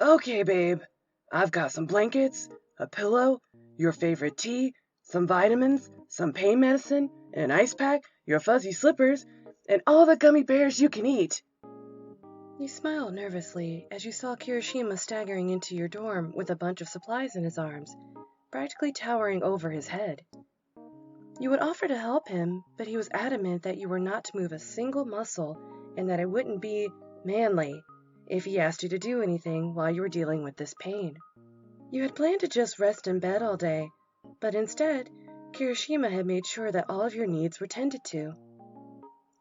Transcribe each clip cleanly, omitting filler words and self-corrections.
Okay, babe. I've got some blankets, a pillow, your favorite tea, some vitamins, some pain medicine, an ice pack, your fuzzy slippers, and all the gummy bears you can eat. You smiled nervously as you saw Kirishima staggering into your dorm with a bunch of supplies in his arms, practically towering over his head. You would offer to help him, but he was adamant that you were not to move a single muscle and that it wouldn't be manly if he asked you to do anything while you were dealing with this pain. You had planned to just rest in bed all day, but instead, Kirishima had made sure that all of your needs were tended to.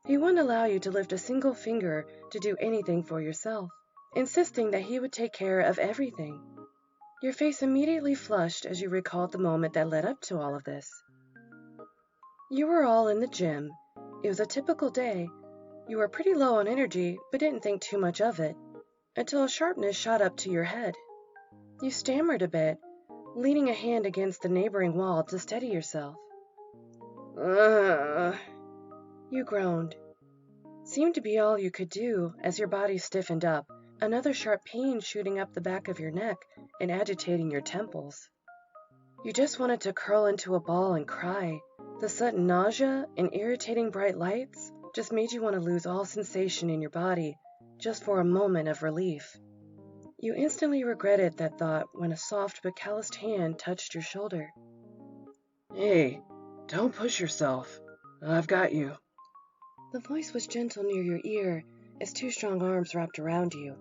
He wouldn't allow you to lift a single finger to do anything for yourself, insisting that he would take care of everything. Your face immediately flushed as you recalled the moment that led up to all of this. You were all in the gym. It was a typical day. You were pretty low on energy, but didn't think too much of it, until a sharpness shot up to your head. You stammered a bit, leaning a hand against the neighboring wall to steady yourself. Ugh. You groaned. Seemed to be all you could do as your body stiffened up, another sharp pain shooting up the back of your neck and agitating your temples. You just wanted to curl into a ball and cry. The sudden nausea and irritating bright lights just made you want to lose all sensation in your body, just for a moment of relief. You instantly regretted that thought when a soft but calloused hand touched your shoulder. Hey, don't push yourself. I've got you. The voice was gentle near your ear as two strong arms wrapped around you.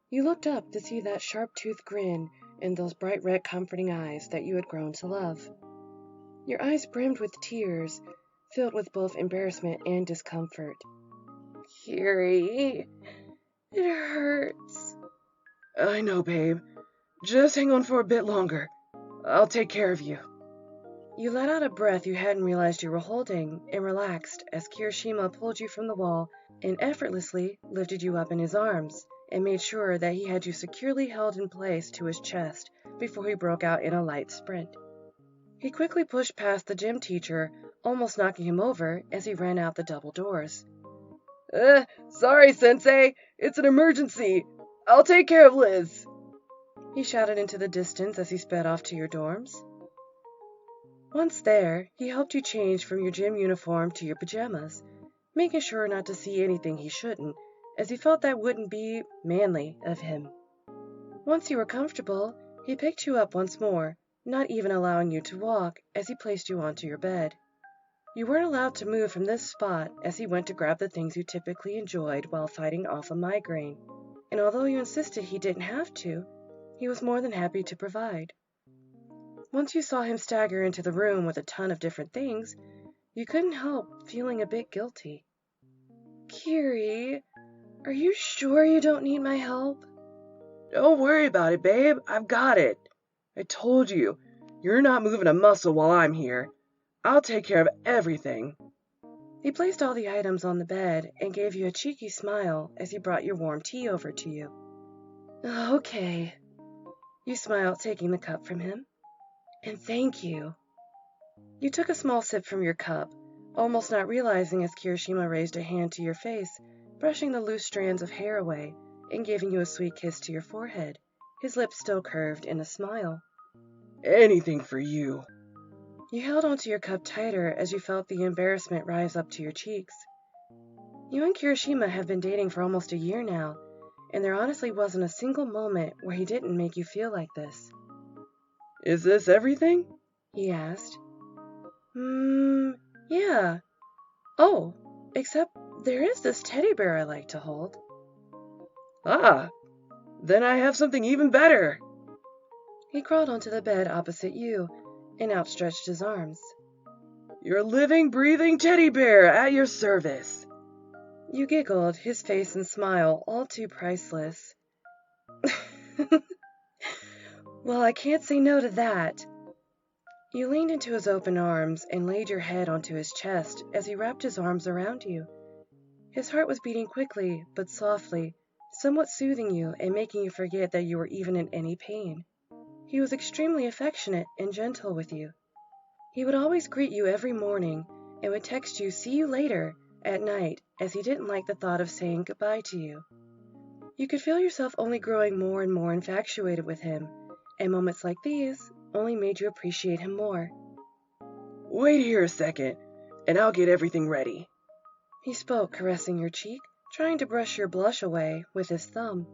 You looked up to see that sharp-toothed grin and those bright red comforting eyes that you had grown to love. Your eyes brimmed with tears, filled with both embarrassment and discomfort. Kiri. It hurts. I know, babe. Just hang on for a bit longer. I'll take care of you. You let out a breath you hadn't realized you were holding and relaxed as Kirishima pulled you from the wall and effortlessly lifted you up in his arms and made sure that he had you securely held in place to his chest before he broke out in a light sprint. He quickly pushed past the gym teacher, almost knocking him over as he ran out the double doors. Sorry, Sensei. It's an emergency. I'll take care of Liz. He shouted into the distance as he sped off to your dorms. Once there, he helped you change from your gym uniform to your pajamas, making sure not to see anything he shouldn't, as he felt that wouldn't be manly of him. Once you were comfortable, he picked you up once more, not even allowing you to walk as he placed you onto your bed. You weren't allowed to move from this spot as he went to grab the things you typically enjoyed while fighting off a migraine, and although you insisted he didn't have to, he was more than happy to provide. Once you saw him stagger into the room with a ton of different things, you couldn't help feeling a bit guilty. Kiri, are you sure you don't need my help? Don't worry about it, babe. I've got it. I told you, you're not moving a muscle while I'm here. I'll take care of everything. He placed all the items on the bed and gave you a cheeky smile as he brought your warm tea over to you. Okay. You smiled, taking the cup from him. And thank you. You took a small sip from your cup, almost not realizing as Kirishima raised a hand to your face, brushing the loose strands of hair away and giving you a sweet kiss to your forehead, his lips still curved in a smile. Anything for you. You held onto your cup tighter as you felt the embarrassment rise up to your cheeks. You and Kirishima have been dating for almost a year now, and there honestly wasn't a single moment where he didn't make you feel like this. Is this everything? He asked. Yeah. Oh, except there is this teddy bear I like to hold. Ah, then I have something even better. He crawled onto the bed opposite you and outstretched his arms. Your living, breathing teddy bear at your service. You giggled, his face and smile all too priceless. Well, I can't say no to that. You leaned into his open arms and laid your head onto his chest as he wrapped his arms around you. His heart was beating quickly, but softly, somewhat soothing you and making you forget that you were even in any pain. He was extremely affectionate and gentle with you. He would always greet you every morning and would text you "see you later" at night as he didn't like the thought of saying goodbye to you. You could feel yourself only growing more and more infatuated with him, and moments like these only made you appreciate him more. Wait here a second, and I'll get everything ready. He spoke, caressing your cheek, trying to brush your blush away with his thumb.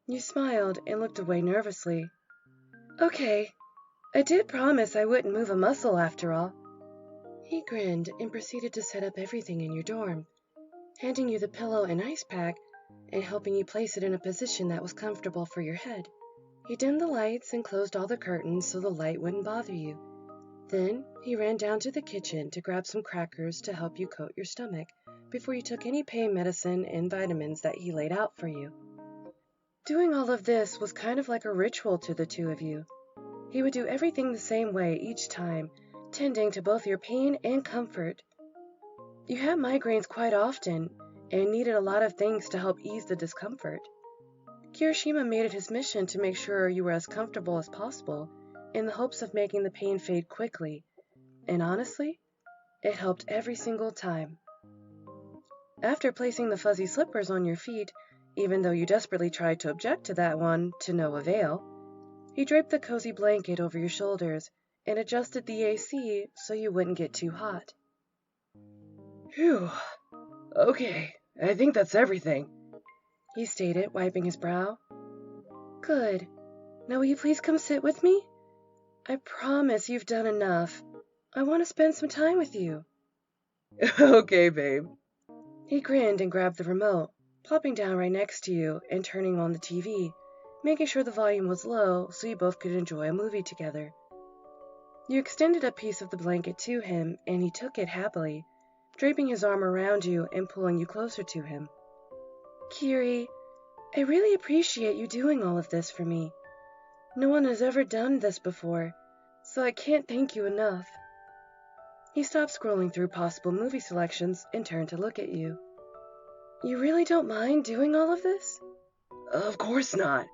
You smiled and looked away nervously. Okay, I did promise I wouldn't move a muscle after all. He grinned and proceeded to set up everything in your dorm, handing you the pillow and ice pack and helping you place it in a position that was comfortable for your head. He dimmed the lights and closed all the curtains so the light wouldn't bother you. Then he ran down to the kitchen to grab some crackers to help you coat your stomach before you took any pain medicine and vitamins that he laid out for you. Doing all of this was kind of like a ritual to the two of you. He would do everything the same way each time, tending to both your pain and comfort. You had migraines quite often and needed a lot of things to help ease the discomfort. Kirishima made it his mission to make sure you were as comfortable as possible in the hopes of making the pain fade quickly, and honestly, it helped every single time. After placing the fuzzy slippers on your feet, even though you desperately tried to object to that one to no avail, he draped the cozy blanket over your shoulders and adjusted the AC so you wouldn't get too hot. Phew. Okay, I think that's everything, he stated, wiping his brow. Good. Now will you please come sit with me? I promise you've done enough. I want to spend some time with you. Okay, babe. He grinned and grabbed the remote, plopping down right next to you and turning on the TV, making sure the volume was low so you both could enjoy a movie together. You extended a piece of the blanket to him, and he took it happily, draping his arm around you and pulling you closer to him. Kiri, I really appreciate you doing all of this for me. No one has ever done this before, so I can't thank you enough. He stopped scrolling through possible movie selections and turned to look at you. You really don't mind doing all of this? Of course not.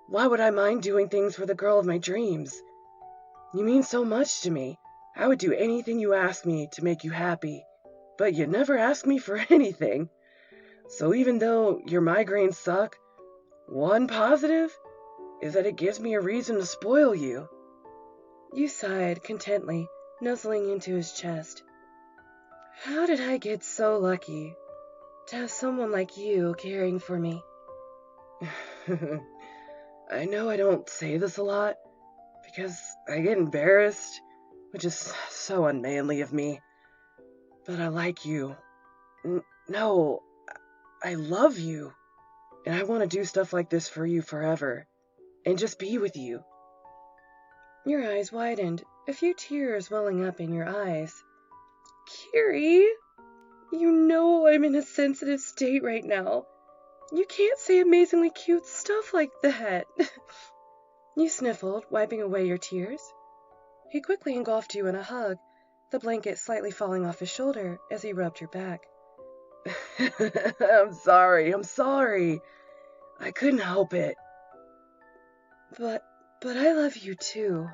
Why would I mind doing things for the girl of my dreams? You mean so much to me. I would do anything you ask me to make you happy, but you never ask me for anything. So even though your migraines suck, one positive is that it gives me a reason to spoil you. You sighed contently, nuzzling into his chest. How did I get so lucky to have someone like you caring for me? I know I don't say this a lot because I get embarrassed, which is so unmanly of me. But I like you. No, I love you. And I want to do stuff like this for you forever. And just be with you. Your eyes widened, a few tears welling up in your eyes. Kiri, you know I'm in a sensitive state right now. You can't say amazingly cute stuff like that. You sniffled, wiping away your tears. He quickly engulfed you in a hug, the blanket slightly falling off his shoulder as he rubbed your back. I'm sorry. I couldn't help it. But I love you too.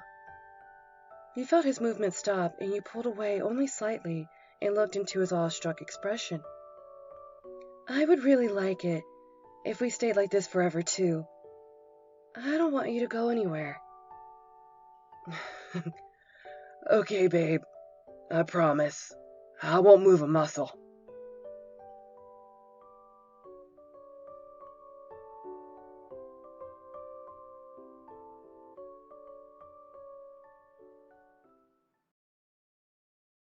You felt his movement stop and you pulled away only slightly and looked into his awestruck expression. I would really like it if we stayed like this forever too. I don't want you to go anywhere. Okay, babe. I promise. I won't move a muscle.